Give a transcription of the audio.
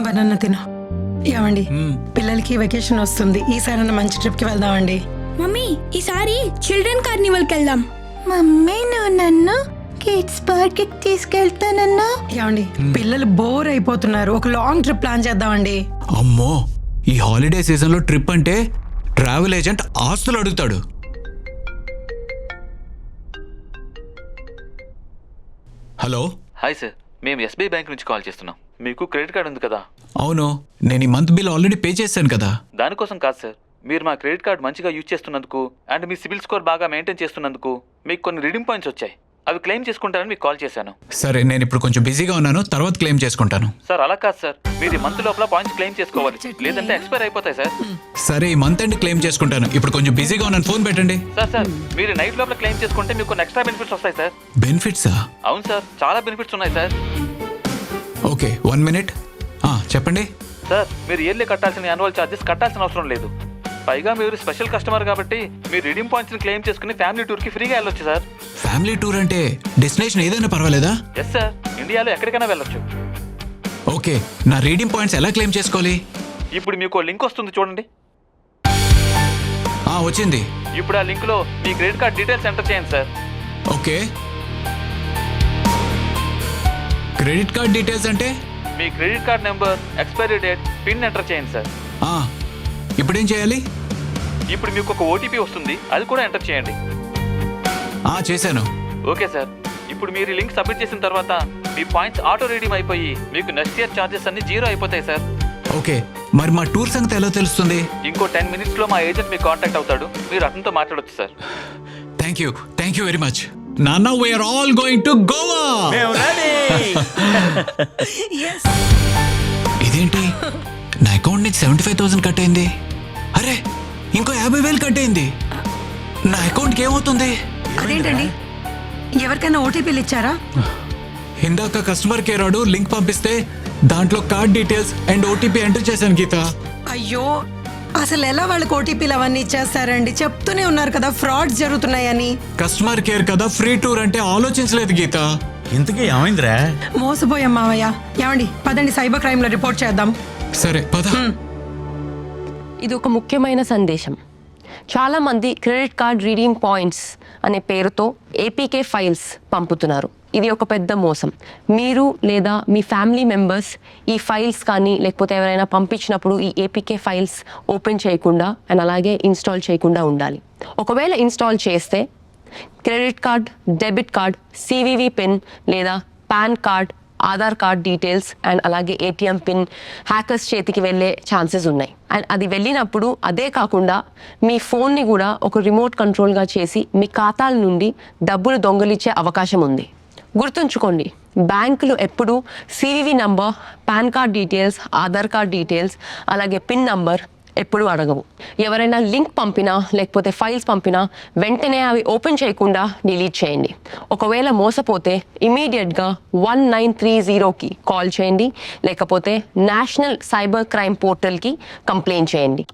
Banana తిను. ఏమండి, పిల్లలకి వెకేషన్ వస్తుంది, ఈసారి మంచి ట్రిప్ కి వెళ్దామండి. మమ్మీ ఈసారి చిల్డ్రన్ కార్నివల్కి వెళ్దాం. మమ్మీ నువ్వు నన్ను కిడ్స్ పార్క్ కి తీసుకెళ్తానన్నా. ఏమండి, పిల్లలు బోర్ అయిపోతున్నారు, ఒక లాంగ్ ట్రిప్ ప్లాన్ చేద్దామండి. అమ్మో, ఈ హాలిడే సీజన్ లో ట్రిప్ అంటే ట్రావెల్ ఏజెంట్ ఆస్తులు అడుగుతాడు. హలో. హాయ్ సార్, మేము ఎస్బీఐ బ్యాంక్ నుంచి కాల్ చేస్తున్నాం. మీకు క్రెడిట్ కార్డు ఉంది కదా? అవును, నేను ఈ మంత్ బిల్ ఆల్రెడీ పే చేశాను కదా. దానికోసం కాదు సార్, మీరు మా క్రెడిట్ కార్డు మంచిగా యూజ్ చేస్తున్నందుకు అండ్ మీ సిబిల్ స్కోర్ బాగా మెయింటైన్ చేస్తున్నందుకు మీకు కొన్ని రిడీమ్ పాయింట్స్ వచ్చాయి. అవి క్లెయిమ్ చేసుకుంటారని మీకు కాల్ చేశాను. సరే, నేను ఇప్పుడు కొంచెం బిజీగా ఉన్నాను, తర్వాత క్లెయిమ్ చేసుకుంటాను. సార్ అలా కాదు సార్, మీరు మంత్ లోపల పాయింట్స్ క్లెయిమ్ చేసుకోవాలి, లేదంటే ఎక్స్పైర్ అయిపోతాయి సార్. సరే, ఈ మంత్ ఎండ్ క్లెయిమ్ చేసుకుంటాను. ఇప్పుడు కొంచెం బిజీగా ఉన్నాను, ఫోన్ పెట్టండి. సార్ మీరు నైట్ లోపల క్లెయిమ్ చేసుకుంటే మీకు కొన్ని ఎక్స్ట్రా బెనిఫిట్స్ వస్తాయి సార్. బెనిఫిట్సా? అవును సార్, చాలా బెనిఫిట్స్ ఉన్నాయి సార్. Okay, 1 minute. చెప్పండి. సార్, మీరు ఇయర్లీ కట్టాల్సిన యాన్యువల్ ఛార్జెస్ కట్టాల్సిన అవసరం లేదు. పైగా మీరు స్పెషల్ కస్టమర్ కాబట్టి మీరు రిడీమ్ పాయింట్స్ ని క్లెయిమ్ చేసుకుని ఫ్యామిలీ టూర్ కి ఫ్రీగా వెళ్ళొచ్చు సార్. ఫ్యామిలీ టూర్ అంటే డెస్టినేషన్ ఏదైనా పర్వాలేదా? ఎస్ సార్, ఇండియాలో ఎక్కడికైనా వెళ్ళొచ్చు. ఓకే, నా రీడింగ్ పాయింట్స్ ఎలా క్లెయిమ్ చేసుకోవాలి? ఇప్పుడు మీకు లింక్ వస్తుంది చూడండి. వచ్చింది. ఇప్పుడు ఆ లింక్ లో మీ క్రెడిట్ కార్డ్ డీటెయిల్స్ ఎంటర్ చేయండి sir. Okay, credit card details అంటే మీ credit card number, expiry date, pin enter చేయండి సార్. ఇప్పుడేం చేయాలి? ఇప్పుడు మీకు ఒక ఓటీపీ వస్తుంది, అది కూడా ఎంటర్ చేయండి. చేశాను. ఓకే సార్, ఇప్పుడు మీరు లింక్ సబ్మిట్ చేసిన తర్వాత మీ పాయింట్స్ ఆటో రీడీమ్ అయిపోయి మీకు నెక్స్ట్ ఇయర్ ఛార్జెస్ అన్ని 0 అయిపోతాయి సార్. ఓకే, మరి మా టూర్ సంగతి ఎలా తెలుస్తుంది? ఇంకో 10 minutes లో మా ఏజెంట్ మీకు కాంటాక్ట్ అవుతాడు, మీరు అతనితో మాట్లాడొచ్చు sir. Thank you very much. నాన్న, we're all going to Goa. ఇదేంటి, నా అకౌంట్ నుంచి 75,000 కట్ అయింది. అరే, ఇంకో 50,000 కట్ అయింది. నా అకౌంట్కి ఏమవుతుంది? అదేంటండి, ఎవరికైనా ఓటీపీలు ఇచ్చారా? ఇందాక కస్టమర్ కేర్ వాడు లింక్ పంపిస్తే దాంట్లో card details and OTP enter చేశాను గీత. అయ్యో, అసలు ఎలా వాళ్ళకి ఓటీపీలు అవన్నీ ఇచ్చేస్తారండి? చెప్తూనే ఉన్నారు కదా ఫ్రాడ్స్ జరుగుతున్నాయని. కస్టమర్ కేర్ కదా, ఫ్రీ టూర్ అంటే ఆలోచించలేదు గీత. ఇంతకీ ఏమైందిరా? మోసపోయాం మావయ్య. ఏమండి, పదండి సైబర్ క్రైమ్ లో రిపోర్ట్ చేద్దాం. సరే పద. ఇది ఒక ముఖ్యమైన సందేశం. చాలామంది క్రెడిట్ కార్డ్ రీడీమ్ పాయింట్స్ అనే పేరుతో ఏపీకే ఫైల్స్ పంపుతున్నారు. ఇది ఒక పెద్ద మోసం. మీరు లేదా మీ ఫ్యామిలీ మెంబర్స్ ఈ ఫైల్స్ కానీ లేకపోతే ఎవరైనా పంపించినప్పుడు ఈ ఏపీకే ఫైల్స్ ఓపెన్ చేయకుండా అండ్ అలాగే ఇన్స్టాల్ చేయకుండా ఉండాలి. ఒకవేళ ఇన్స్టాల్ చేస్తే credit card, debit card, CVV pin లేదా PAN card, Aadhaar card details and అలాగే ఏటీఎం పిన్ హ్యాకర్స్ చేతికి వెళ్ళే ఛాన్సెస్ ఉన్నాయి. అండ్ అది వెళ్ళినప్పుడు అదే కాకుండా మీ ఫోన్ని కూడా ఒక రిమోట్ కంట్రోల్గా చేసి మీ ఖాతాల నుండి డబ్బులు దొంగలిచ్చే అవకాశం ఉంది. గుర్తుంచుకోండి, బ్యాంకులు ఎప్పుడు CVV number, pan card details, Aadhaar card details అలాగే పిన్ నంబర్ ఎప్పుడు అడగవు. ఎవరైనా లింక్ పంపినా లేకపోతే ఫైల్స్ పంపినా వెంటనే అవి ఓపెన్ చేయకుండా డిలీట్ చేయండి. ఒకవేళ మోసపోతే ఇమీడియట్గా 1930కి కాల్ చేయండి, లేకపోతే నేషనల్ సైబర్ క్రైమ్ పోర్టల్కి కంప్లైంట్ చేయండి.